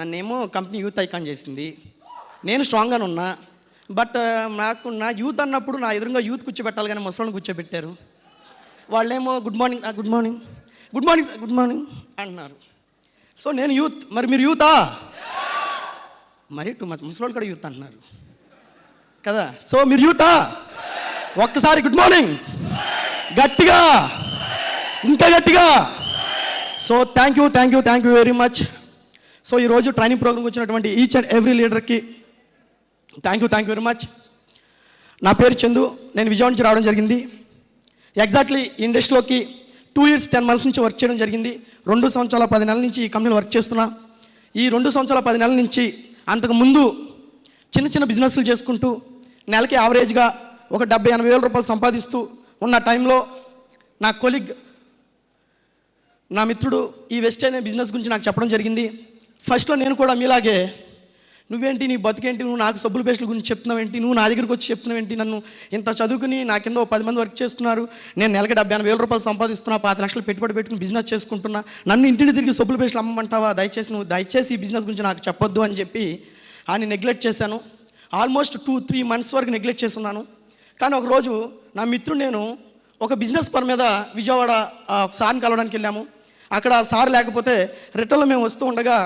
నన్నేమో company youth icon చేసింది. నేను స్ట్రాంగ్గానే ఉన్నా. బట్ నాకు నా యూత్ అన్నప్పుడు నా ఎదురుగా యూత్ కూర్చోబెట్టాలి కానీ ముసలోని కూర్చోబెట్టారు. వాళ్ళేమో good morning good morning good morning good morning అంటున్నారు. సో నేను యూత్, మరి మీరు యూతా? మరి టూ మచ్ ముసలోళ్ళు కూడా యూత్ అంటున్నారు కదా. సో మీరు యూతా? ఒక్కసారి గుడ్ మార్నింగ్ గట్టిగా, ఇంకా గట్టిగా. So thank you very much. So ఈరోజు ట్రైనింగ్ ప్రోగ్రామ్కి వచ్చినటువంటి ఈచ్ అండ్ ఎవ్రీ లీడర్కి థ్యాంక్ యూ వెరీ మచ్. నా పేరు చందు, నేను విజయవాడ నుంచి రావడం జరిగింది. ఎగ్జాక్ట్లీ ఇండస్ట్రీలోకి 2 years 10 months నుంచి వర్క్ చేయడం జరిగింది. 2 సంవత్సరాల 10 నెలల నుంచి ఈ కంపెనీలో వర్క్ చేస్తున్నా. ఈ 2 సంవత్సరాల 10 నెలల నుంచి అంతకుముందు చిన్న బిజినెస్లు చేసుకుంటూ నెలకి యావరేజ్గా ఒక 70-80 వేల రూపాయలు సంపాదిస్తూ ఉన్న టైంలో నా కొలీగ్, నా మిత్రుడు ఈ వెస్ట్ అనే బిజినెస్ గురించి నాకు చెప్పడం జరిగింది. ఫస్ట్లో నేను కూడా మీలాగే, నువ్వేంటి నీ బతికేంటి, నువ్వు నాకు సబ్బుల పేస్టుల గురించి చెప్తున్నావేంటి, నువ్వు నా దగ్గరికి వచ్చి చెప్తున్నావేంటి, నన్ను ఇంత చదువుకుని నా కింద 10 మంది వర్క్ చేస్తున్నారు, నేను నెలకి 70-80 వేల రూపాయలు సంపాదిస్తున్నా, 5 లక్షలు పెట్టుబడి పెట్టుకుని బిజినెస్ చేసుకుంటున్నా, నన్ను ఇంటిని తిరిగి సబ్బుల పేస్టులు అమ్మమంటావా? దయచేసి ఈ బిజినెస్ గురించి నాకు చెప్పొద్దు అని చెప్పి ఆయన నెగ్లెక్ట్ చేశాను. ఆల్మోస్ట్ 2-3 months వరకు నెగ్లెక్ట్ చేస్తున్నాను. కానీ ఒకరోజు నా మిత్రుడు నేను ఒక బిజినెస్ పని మీద విజయవాడ సార్ని కలవడానికి వెళ్ళాము. అక్కడ సార్ లేకపోతే రిటర్న్లో మేము వస్తూ ఉండగా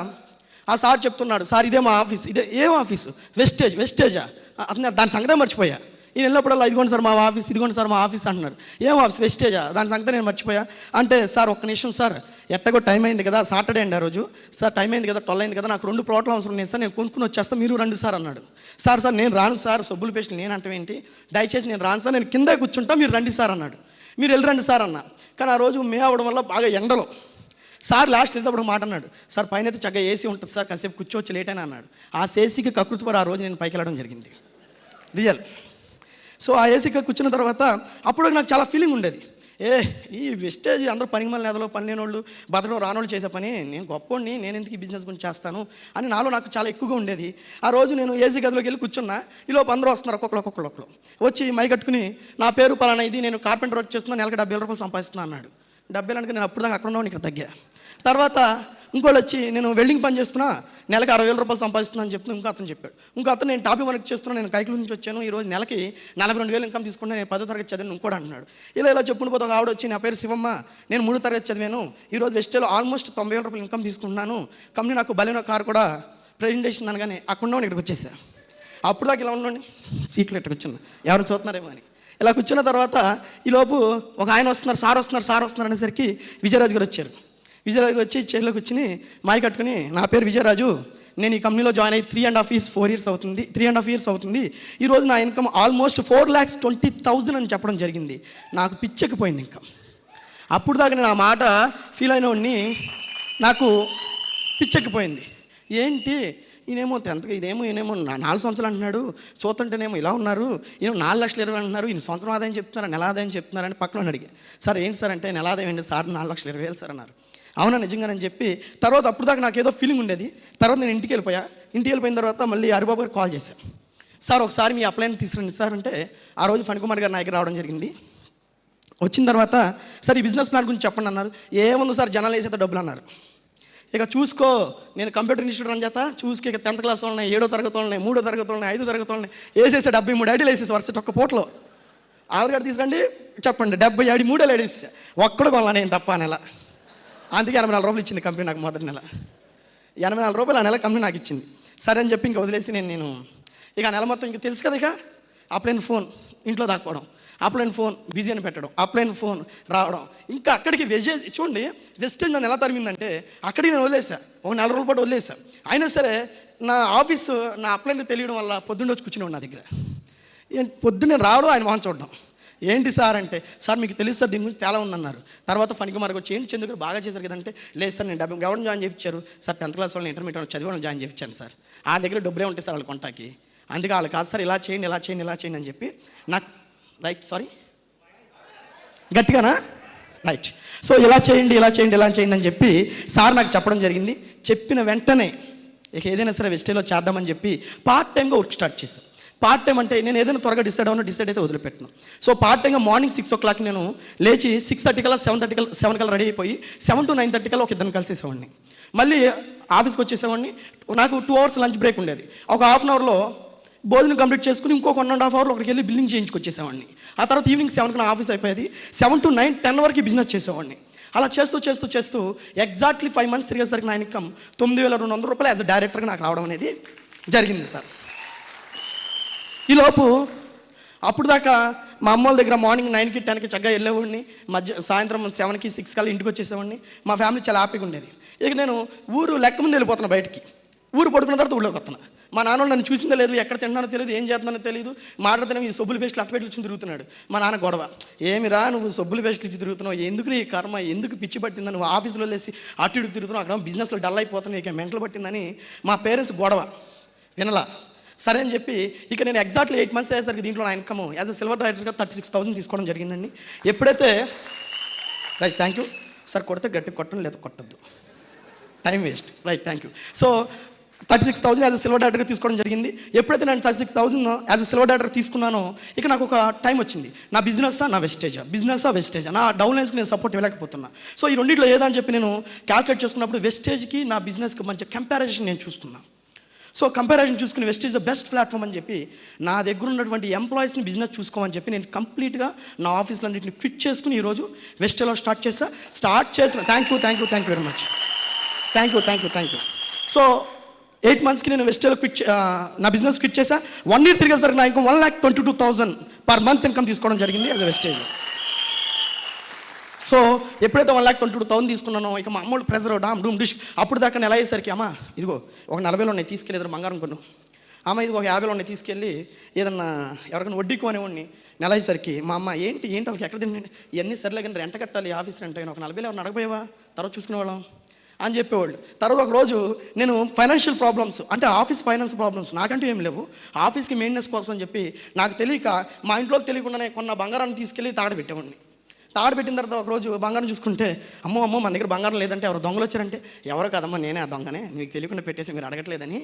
ఆ సార్ చెప్తున్నాడు, సార్ ఇదే మా ఆఫీస్. ఇదే ఏం ఆఫీసు? వెస్టేజా? అతను దాని సంగతే మర్చిపోయా. ఈయన వెళ్ళినప్పుడల్లా ఇదిగోండి సార్ మా ఆఫీస్, ఇదిగోండి సార్ మా ఆఫీస్ అంటున్నారు. ఏం ఆఫీస్? వెస్టేజా? దాని సంగతే నేను మర్చిపోయా. అంటే సార్ ఒక్క నిమిషం సార్, ఎట్టగో టైం అయింది కదా, సాటర్డే అండి ఆ రోజు, సార్ టైం అయింది కదా, 12 అయింది కదా, నాకు 2 ప్రోట్లు అవసరం లేదు సార్, నేను కొనుక్కుని వచ్చేస్తాను, మీరు రండి సార్ అన్నాడు. సార్ నేను రాను సార్, సబ్బుల పేస్టులు నేను అంటే ఏంటి, దయచేసి నేను రాను సార్, నేను కిందే కూర్చుంటా, మీరు రండి సార్ అన్నాడు. మీరు వెళ్ళరండి సార్ అన్న. కానీ ఆ రోజు మే అవడం వల్ల బాగా ఎండలో సార్ లాస్ట్ వెళ్తే అప్పుడు మాట అన్నాడు, సార్ పైన అయితే చక్కగా ఏసీ ఉంటుంది సార్, కాసేపు కూర్చోవచ్చు లేట్ అని అన్నాడు. ఆ ఏసీకి కకృతిపడి ఆ రోజు నేను పైకి వెళ్ళడం జరిగింది, రియల్. సో ఆ ఏసీకి కూర్చున్న తర్వాత అప్పుడు నాకు చాలా ఫీలింగ్ ఉండేది, ఈ వెస్టేజ్ అందరూ పనికి మళ్ళీ నెదలో పని లేనోళ్ళు బతకడం రానోళ్ళు చేసే పని, నేను గొప్పోడిని, నేను ఎందుకు ఈ బిజినెస్ గురించి చేస్తాను అని నాలో నాకు చాలా ఎక్కువగా ఉండేది. ఆ రోజు నేను ఏసీ గదిలోకి వెళ్ళి కూర్చున్నా. ఈలోపు అందరూ వస్తున్నారు, ఒక్కొక్కరు వచ్చి మై కట్టుకుని, నా పేరు పలానా, ఇది నేను కార్పెంటర్ వర్క్ చేస్తున్నా, నెలకు 70 వేల రూపాయలు సంపాదిస్తున్నా అన్నాడు. 70 అంటే నేను అప్పుడు దాకా అక్కడ ఉన్నాను, ఇక్కడ తగ్గా. తర్వాత ఇంకోళ్ళు వచ్చి, నేను వెల్డింగ్ పని చేస్తున్నా, నెలకి 60 వేల రూపాయలు సంపాదిస్తున్నా అని చెప్తున్నా ఇంకో అతను చెప్పాడు. ఇంకో అతను నేను టాపీ వర్క్ చేస్తున్నా, నేను కైకుల నుంచి వచ్చాను, ఈరోజు నెలకి 42,000 ఇన్కమ్ తీసుకుంటే నేను 10వ తరగతి చదివాను ఇంకోటి అన్నాడు. ఇలా చెప్పుకుని పోతే ఒక ఆవిడ వచ్చి, నా పేరు శివమ్మ, నేను 3వ తరగతి చదివాను, ఈరోజు వెస్టేలో ఆల్మోస్ట్ 90,000 రూపాయలు ఇన్కమ్ తీసుకుంటున్నాను, కంపెనీ నాకు బలైన కారు కూడా ప్రెజెంటేషన్ అనగానే అక్కడ ఉన్నాను, ఇక్కడికి వచ్చేసా. అప్పుడు దాకా ఇలా ఉన్నాను, సీట్లు ఇక్కడికి కూర్చున్నా, ఎవరు చూస్తున్నారేమో అని. ఇలా కూర్చున్న తర్వాత ఈలోపు ఒక ఆయన వస్తున్నారు, సార్ వస్తున్నారు అనేసరికి విజయరాజు గారు వచ్చారు. విజయరాజు వచ్చి చైర్లోకి వచ్చి మాయ కట్టుకుని, నా పేరు విజయరాజు, నేను ఈ కంపెనీలో జాయిన్ అయ్యి 3.5 years అవుతుంది, ఈరోజు నా ఇన్కమ్ ఆల్మోస్ట్ 4,20,000 అని చెప్పడం జరిగింది. నాకు పిచ్చెక్కిపోయింది. ఇంకా అప్పుడు దాకా నేను ఆ మాట ఫీల్ అయిన వాడిని, నాకు పిచ్చెక్కిపోయింది. ఏంటి ఈయనేమో 10th, ఈయనేమో 4 సంవత్సరాలు అంటున్నాడు, చూస్తుంటేనేమో ఇలా ఉన్నారు, ఈయన 4,20,000 అంటున్నారు, ఈయన సంవత్సరం ఆదాయం చెప్తున్నారు, నెల ఆదాయం చెప్తున్నారని పక్కన అడిగి, సార్ ఏంటి సార్ అంటే, నెల ఆదాయం ఏంటి సార్, 4,20,000 సార్ అన్నారు. అవునా నిజంగానని చెప్పి తర్వాత అప్పుడు దాకా నాకు ఏదో ఫీలింగ్ ఉండేది. తర్వాత నేను ఇంటికి వెళ్ళిపోయిన తర్వాత మళ్ళీ హరిబాబు గారు కాల్ చేశాను, సార్ ఒకసారి మీ అప్లైని తీసుకురండి సార్ అంటే, ఆ రోజు ఫణికుమార్ గారు నా దగ్గర రావడం జరిగింది. వచ్చిన తర్వాత సార్ ఈ బిజినెస్ ప్లాన్ గురించి చెప్పండి అన్నారు. ఏముంది సార్, జనాలు వేసేత డబ్బులు అన్నారు. ఇక చూసుకో, నేను కంప్యూటర్ ఇన్స్టిట్యూట్ రన్ చేస్తా, చూసుకో, ఇక 10th క్లాస్ వాళ్ళని, 7వ తరగతి వాళ్ళని, 3వ తరగతి వాళ్ళని, 5వ తరగతి వాళ్ళని వేసేసా. 73 ఐడీలు వేసేసి వరుస ఒక్క పూటలో. ఆధార్ కార్డు తీసుకురండి చెప్పండి, 73 ఐడీలు వేసేసా. ఒక్కడు కొనాలి నేను తప్ప. నెల అందుకే 84 రూపాయలు ఇచ్చింది కంపెనీ నాకు. మొదటి నెల 84 రూపాయలు ఆ నెల కంపెనీ నాకు ఇచ్చింది. సరే అని చెప్పి ఇంకా వదిలేసి నేను ఇక నెల మొత్తం ఇంక తెలుసు కదా, ఇక అప్లైన్ ఫోన్ ఇంట్లో దాక్కోవడం, అప్లైన్ ఫోన్ బిజీ అని పెట్టడం, అప్లైన్ ఫోన్ రావడం, ఇంకా అక్కడికి చూడండి వెస్టేజ్ నన్ను ఎలా తరిమిందంటే, అక్కడికి నేను వదిలేసా, ఒక 4 రోజుల పాటు వదిలేసా. అయినా సరే నా ఆఫీసు నా అప్లైన్ తెలియడం వల్ల పొద్దున్న వచ్చి కూర్చునేవాడు నా దగ్గర. పొద్దున్నే రావడం, ఆయన మొహం చూడడం. ఏంటి సార్ అంటే, సార్ మీకు తెలుసు సార్ దీని గురించి చాలా ఉందన్నారు. తర్వాత ఫణికుమార్కి వచ్చి, ఏంటి చంద్ర బాగా చేశారు కదంటే, లేదు సార్ నేను 70 ఎవరిని జాయిన్ చేయించారు సార్, 10th క్లాస్ వాళ్ళని, ఇంటర్మీడియట్ చదివి జాయిన్ చేయించాను సార్, ఆ దగ్గర డబ్బులే ఉంటాయి సార్ వాళ్ళ కొంటాకి, అందుకే వాళ్ళు కాదు సార్, ఇలా చేయండి అని చెప్పి నాకు గట్టిగానా రైట్. సో ఇలా చేయండి అని చెప్పి సార్ నాకు చెప్పడం జరిగింది. చెప్పిన వెంటనే ఇక ఏదైనా సరే వెస్టేలో చేద్దామని చెప్పి పార్ట్ టైంగా వర్క్ స్టార్ట్ చేశాను. పార్ట్ టైం అంటే నేను ఏదైనా త్వరగా డిసైడ్ అయితే వదిలిపెట్టను. సో పార్ట్ టైంగా మార్నింగ్ 6 o'clock నేను లేచి 6:30 కల్లా 7 కల్లా రెడీ అయిపోయి 7 to 9:30 కల్లా ఒక ఇద్దరిని కలిసేసేవాడిని. మళ్ళీ ఆఫీస్కి వచ్చేసేవాడిని. నాకు 2 hours లంచ్ బ్రేక్ ఉండేది. ఒక హాఫ్ అన్ అవర్లో భోజనం కంప్లీట్ చేసుకుని ఇంకొక 1.5 hour అక్కడికి వెళ్ళి బిల్లింగ్ చేయించుకొచ్చేసేవాడిని. ఆ తర్వాత ఈవినింగ్ 7కి నా ఆఫీస్ అయిపోయేది. 7 to 9, 10 వరకు బిజినెస్ చేసేవాడిని. అలా చేస్తూ ఎగ్జాక్ట్లీ 5 months తిరిగేసరికి నా ఇన్కమ్ 9,200 రూపాయలు యాజ్ అ డైరెక్టర్గా నాకు రావడం అనేది జరిగింది సార్. ఈలోపు అప్పుడు దాకా మా అమ్మ వాళ్ళ దగ్గర మార్నింగ్ 9కి 10కి చక్కగా వెళ్ళేవాడిని, సాయంత్రం 7కి 6 కల్లా ఇంటికి వచ్చేసేవాడిని. మా ఫ్యామిలీ చాలా హ్యాపీగా ఉండేది. ఇక నేను ఊరు లెక్క ముందు వెళ్ళిపోతున్నా బయటికి. ఊరు పడుకున్న తర్వాత ఊళ్ళోకి వస్తున్నా. మా నాన్న నన్ను చూసిందో లేదు, ఎక్కడ తింటున్నానో తెలియదు, ఏం చేస్తున్నానో తెలియదు. మాట్లాడితేనే ఈ సబ్బులు పేస్ట్లు అట్టపెట్లు వచ్చి తిరుగుతున్నాడు. మా నాన్న గొడవ, ఏమిరా నువ్వు సబ్బులు పేస్ట్లు ఇచ్చి తిరుగుతున్నావు, ఎందుకు ఈ కర్మ, ఎందుకు పిచ్చి పట్టిందా, నువ్వు ఆఫీసులో లేసి అటు ఇటు తిరుగుతున్నావు, అక్కడ బిజినెస్లో డల్ అయిపోతున్నావు, ఇక మెంటలు పట్టిందని మా పేరెంట్స్ గొడవ వినలా. సరే అని చెప్పి ఇక నేను ఎగ్జాక్ట్లీ 8 months అయ్యేసరికి దీంట్లో నా ఇన్కమ్ యాజ్ అ సిల్వర్ డైరెక్టర్గా 36,000 తీసుకోవడం జరిగిందండి. ఎప్పుడైతే రైట్, థ్యాంక్ యూ సార్, కొడితే గట్టి కొట్టడం, లేదు కొట్టద్దు, time waste. Right, thank you. So 36,000 as a silver డైరెక్టర్గా తీసుకోవడం జరిగింది. ఎప్పుడైతే నేను 36,000 యాజ్ అ సిల్వర్ డైరెక్టర్ తీసుకున్నానో ఇక నాకు ఒక టైం వచ్చింది. నా బిజినెస్సా నా వెస్టేజా, నా డౌన్లైన్స్కి నేను సపోర్ట్ ఇవ్వలేకపోతున్నా. సో ఈ రెండింటిలో ఏదని చెప్పి నేను క్యాల్కులేట్ చేసుకున్నప్పుడు వెస్టేజ్కి నా బిజినెస్కి మంచి కంపారిజన్ నేను చూసుకున్నాను. సో కంపారిజన్ చూసుకుని వెస్టేజ్ ద బెస్ట్ ప్లాట్ఫామ్ అని చెప్పి నా దగ్గర ఉన్నటువంటి ఎంప్లాయీస్ని బిజినెస్ చూసుకోమని చెప్పి నేను కంప్లీట్గా నా ఆఫీస్లో అన్నింటిని క్విట్ చేసుకుని ఈరోజు వెస్టేజ్లో స్టార్ట్ చేసిన thank you very much, thank you. So 8 monthsకి నేను వెస్టేజ్లో నా బిజినెస్ క్విట్ చేసా. 1 year తిరిగేసరికి నా ఇన్కమ్ 1,22,000 per month ఇన్కమ్ తీసుకోవడం జరిగింది యాజ్ అ వెస్టేజ్లో. సో ఎప్పుడైతే 1,22,000 తీసుకున్నానో ఇక మా అమ్మోళ్ళు ప్రెజర్ డూమ్ డిష్. అప్పుడు దాకా నెల అయ్యేసరికి అమ్మ ఇదిగో ఒక 40లో ఉన్నాయి తీసుకెళ్ళి ఏదైనా బంగారం కొను, అమ్మ ఇది ఒక 50లో ఉన్నాయి తీసుకెళ్ళి ఏదన్నా ఎవరికైనా వడ్డీకు అనేవాడిని. నెల అయ్యేసరికి మా అమ్మ ఏంటి వాళ్ళకి ఎక్కడ తిండి, ఇవన్నీ సరిలే కానీ రెంట కట్టాలి, ఆఫీస్ రెంట, ఒక 40లో ఎవరిని అడగపోయావా, తర్వాత చూసుకునేవాళ్ళం అని చెప్పేవాళ్ళు. తర్వాత ఒక రోజు నేను ఫైనాన్షియల్ ప్రాబ్లమ్స్, అంటే ఆఫీస్ ఫైనాన్స్ ప్రాబ్లమ్స్ నాకంటూ ఏం లేవు, ఆఫీస్కి మెయింటెనెన్స్ కోసం అని చెప్పి నాకు తెలియక మా ఇంట్లోకి తెలియకుండానే కొన్న బంగారాన్ని తీసుకెళ్ళి తాగబెట్టేవాడిని. తాగబెట్టిన తర్వాత ఒక రోజు బంగారం చూసుకుంటే అమ్మో మన దగ్గర బంగారం లేదంటే ఎవరు దొంగలు వచ్చారంటే ఎవరో కదమ్మా నేనే ఆ దొంగనే, మీకు తెలియకుండా పెట్టేసి మీరు అడగట్లేదని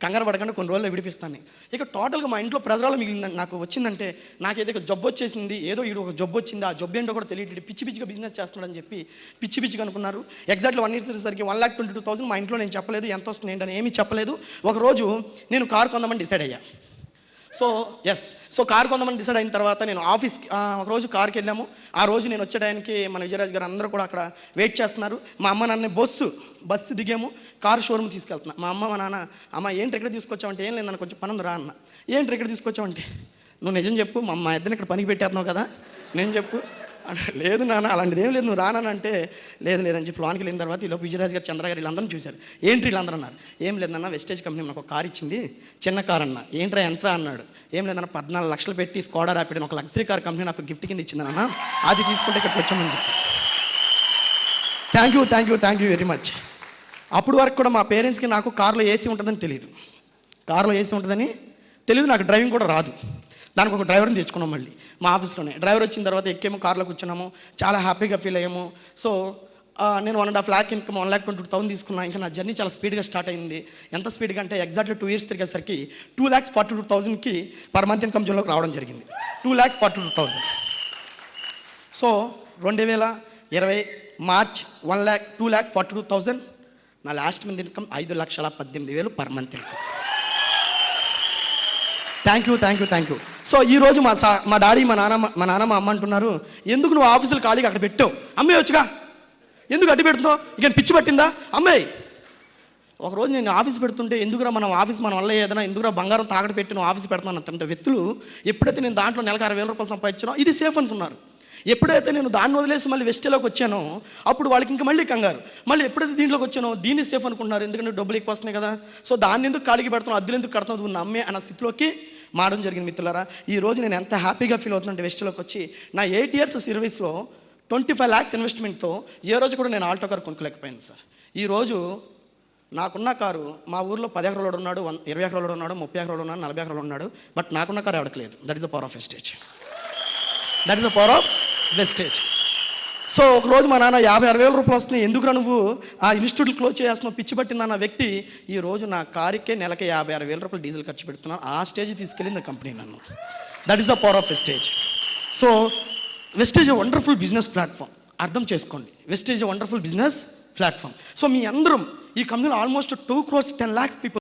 కంగారు పడకుండా కొన్ని రోజుల్లో విడిపిస్తాను. ఇక టోటల్గా మా ఇంట్లో ప్రజలు మిగిలిందండి. నాకు వచ్చిందంటే నాకు ఏదో జబ్బు వచ్చేసింది, ఏదో ఇడు ఒక జబ్బు వచ్చింది, ఆ జబ్బు ఏంటో కూడా తెలియట్లేదు, పిచ్చిగా బిజినెస్ చేస్తున్నాడని చెప్పి పిచ్చిగా అనుకున్నారు. ఎగ్జాక్ట్లీ 1 year తిరిగేసరికి 1,22,000 మా ఇంట్లో నేను చెప్పలేదు, ఎంత వస్తుంది ఏంటని ఏమీ చెప్పలేదు. ఒకరోజు నేను కారు కొందామని డిసైడ్ అయ్యా. సో కారు కొందామని డిసైడ్ అయిన తర్వాత నేను ఆఫీస్కి ఒకరోజు కార్కి వెళ్ళాము. ఆ రోజు నేను వచ్చే టైంకి మన విజయరాజ్ గారు అందరూ కూడా అక్కడ వెయిట్ చేస్తున్నారు. మా అమ్మ నాన్న బస్సు దిగాము, కారు షోరూమ్ తీసుకెళ్తున్నా. మా అమ్మ మా నాన్న, అమ్మ ఏంటి ఇక్కడ తీసుకొచ్చావంటే, ఏం లేదు నన్ను కొంచెం పని ఉంది రా అన్న. ఏంటి ఇక్కడ తీసుకొచ్చావంటే, నువ్వు నిజం చెప్పు, మా ఇద్దరిని ఇక్కడ పనికి పెట్టేస్తున్నావు కదా, నేను చెప్పు. లేదు నాన్న అలాంటిది ఏం లేదు, నువ్వు రానంటే లేదని చెప్పి లోనికి వెళ్ళిన తర్వాత ఈలోపు విజయరాజ్ గారు, చంద్ర గారు వీళ్ళందరూ చూశారు. ఏంటి వీళ్ళందరూ అన్నారు, ఏం లేదన్న వెస్టేజ్ కంపెనీ నాకు ఒక కారు ఇచ్చింది, చిన్న కారు అన్న. ఏంట్రా ఎంట్రా అన్నాడు. ఏం లేదన్న 14 లక్షలు పెట్టి స్కోడా ర్యాపిడ్ ఒక లగ్జరీ కార్ కంపెనీ నాకు గిఫ్ట్ కింద ఇచ్చిందన్న, అది తీసుకుంటే ఇక్కడికి వచ్చామని చెప్పి. Thank you very much. అప్పుడు వరకు కూడా మా పేరెంట్స్కి నాకు కారులో ఏసీ ఉంటుందని తెలియదు, నాకు డ్రైవింగ్ కూడా రాదు. దానికి ఒక డ్రైవర్ని తెచ్చుకున్నాం మళ్ళీ మా ఆఫీస్లోనే. డ్రైవర్ వచ్చిన తర్వాత ఎక్కేమో, కార్లో కూర్చున్నాము, చాలా హ్యాపీగా ఫీల్ అయ్యాము. సో నేను 1.5 lakh ఇన్కమ్ 1,22,000 తీసుకున్నా. ఇంకా నా జర్నీ చాలా స్పీడ్గా స్టార్ట్ అయింది. ఎంత స్పీడ్గా అంటే ఎగ్జాక్ట్లీ 2 years తిరిగేసరికి 2,42,000కి per month ఇన్కమ్ జోన్లోకి రావడం జరిగింది. 2,42,000. So 2020 March 2,42,000. నా last month income 5,18,000 per month income. Thank you. So ఈరోజు మా డాడీ మా నాన్న మా అమ్మ అంటున్నారు, ఎందుకు నువ్వు ఆఫీసులు ఖాళీగా అక్కడ పెట్టావు, అమ్మేయొచ్చుగా, ఎందుకు అడ్డు పెడుతున్నావు, ఇక పిచ్చి పట్టిందా అమ్మాయి. ఒకరోజు నేను ఆఫీస్ పెడుతుంటే ఎందుకురా మన ఆఫీస్ మన వల్ల ఏదైనా, ఎందుకురా బంగారం తాకట్టు పెట్టి నువ్వు ఆఫీస్ పెడతాను అంటే వ్యక్తులు ఎప్పుడైతే నేను దాంట్లో నెలకు 60,000 రూపాయలు సంపాదించానో ఇది సేఫ్ అనుకున్నారు. ఎప్పుడైతే నేను దాన్ని వదిలేసి మళ్ళీ వెస్టేలోకి వచ్చానో అప్పుడు వాళ్ళకి ఇంకా మళ్ళీ కంగారు. మళ్ళీ ఎప్పుడైతే దీంట్లోకి వచ్చానో దీన్ని సేఫ్ అనుకుంటున్నారు, ఎందుకంటే డబ్బులు ఎక్కువ వస్తున్నాయి కదా, సో దాన్ని ఎందుకు ఖాళీకి పెడుతున్నావు, అద్దెలు ఎందుకు కడుతున్నావు, నువ్వు నమ్మే అన్న స్థితిలోకి మారడం జరిగింది. మిత్రులారా, ఈరోజు నేను ఎంత హ్యాపీగా ఫీల్ అవుతున్నానంటే వెస్టేలోకి వచ్చి నా 8 years సర్వీస్లో 25 lakhs ఇన్వెస్ట్మెంట్తో ఏ రోజు కూడా నేను ఆల్టో కారు కొనుక్కోలేకపోయింది సార్. ఈరోజు నాకున్న కారు మా ఊర్లో 10 ఎకరాలు ఉన్నాడు, 20 ఎకరాలు ఉన్నాడు, 30 ఎకరాలు ఉన్నాడు, 40 ఎకరాలు ఉన్నాడు, బట్ నాకున్న కారు ఎవడకలేదు. That is the power of Vestige. So ఒకరోజు మా నాన్న 50,000-60,000 రూపాయలు వస్తున్నాయి, ఎందుకురా నువ్వు ఆ ఇన్స్టిట్యూట్ క్లోజ్ చేస్తున్నావు, పిచ్చి పట్టిందన్న వ్యక్తి ఈరోజు నా కారుకే నెలకి 50,000-60,000 రూపాయలు డీజిల్ ఖర్చు పెడుతున్నాను. ఆ స్టేజ్ తీసుకెళ్ళింది కంపెనీ నన్ను. That is the power of Vestige. So Vestige wonderful business platform, అర్థం చేసుకోండి. Vestige wonderful business platform. So మీ అందరం ఈ కంపెనీలో ఆల్మోస్ట్ 2 crores 10 lakhs పీపుల్